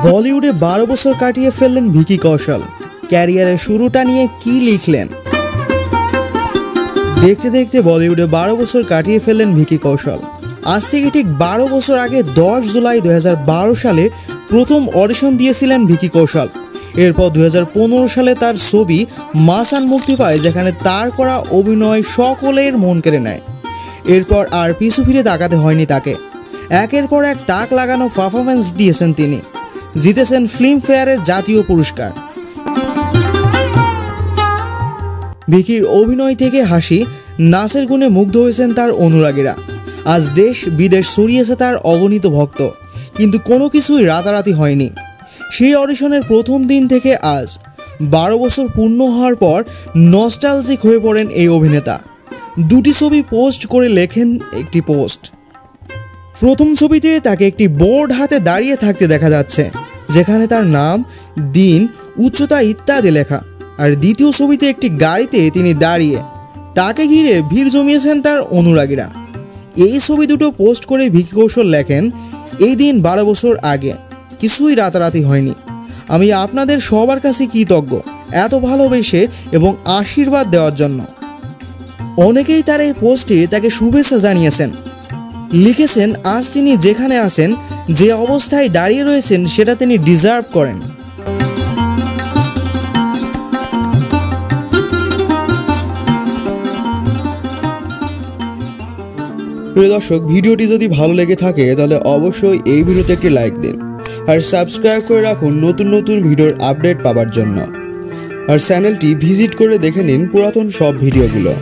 বলিউডে 12 বছর কাটিয়ে ফেললেন ভিকি কৌশল। ক্যারিয়ারের শুরুটা নিয়ে কি লিখলেন? দেখতে দেখতে বলিউডে 12 বছর কাটিয়ে ফেললেন ভিকি কৌশল। আজ থেকে ঠিক 12 বছর আগে 10 জুলাই 2012 সালে প্রথম অডিশন দিয়েছিলেন ভিকি কৌশল। এরপর 2015 সালে তার ছবি মাসান মুক্তি পায়, যেখানে তার করা অভিনয় সকলের মন কেড়ে নেয়। এরপর আর পিছু ফিরে তাকাতে হয়নি তাকে। একের পর এক তাক লাগানো পারফরমেন্স দিয়েছেন তিনি। জিতেছেন ফিল্মফেয়ারের জাতীয় পুরস্কার। ভিকির অভিনয় থেকে হাসি, নাচের গুণে মুগ্ধ হয়েছেন তার অনুরাগীরা। আজ দেশ বিদেশ ছড়িয়েছে তার অগণিত ভক্ত। কিন্তু কোনো কিছুই রাতারাতি হয়নি। সেই অডিশনের প্রথম দিন থেকে আজ 12 বছর পূর্ণ হওয়ার পর নস্টালজিক হয়ে পড়েন এই অভিনেতা। দুটি ছবি পোস্ট করে লেখেন একটি পোস্ট। প্রথম ছবিতে তাকে একটি বোর্ড হাতে দাঁড়িয়ে থাকতে দেখা যাচ্ছে, যেখানে তার নাম, দিন, উচ্চতা ইত্যাদি লেখা। আর দ্বিতীয় ছবিতে একটি গাড়িতে তিনি দাঁড়িয়ে, তাকে ঘিরে ভিড় জমিয়েছেন তার অনুরাগীরা। এই ছবি দুটো পোস্ট করে ভিকি কৌশল লেখেন, এই দিন 12 বছর আগে, কিছুই রাতারাতি হয়নি। আমি আপনাদের সবার কাছে কৃতজ্ঞ এত ভালোবেসে এবং আশীর্বাদ দেওয়ার জন্য। অনেকেই তার এই পোস্টে তাকে শুভেচ্ছা জানিয়েছেন। লিখেছেন, আজ তিনি যেখানে আছেন, যে অবস্থায় দাঁড়িয়ে রয়েছেন, সেটা তিনি ডিজার্ভ করেন। প্রিয় দর্শক, ভিডিওটি যদি ভালো লেগে থাকে তাহলে অবশ্যই এই ভিডিওতে একটি লাইক দিন আর সাবস্ক্রাইব করে রাখুন নতুন নতুন ভিডিওর আপডেট পাওয়ার জন্য। আর চ্যানেলটি ভিজিট করে দেখে নিন পুরাতন সব ভিডিওগুলো।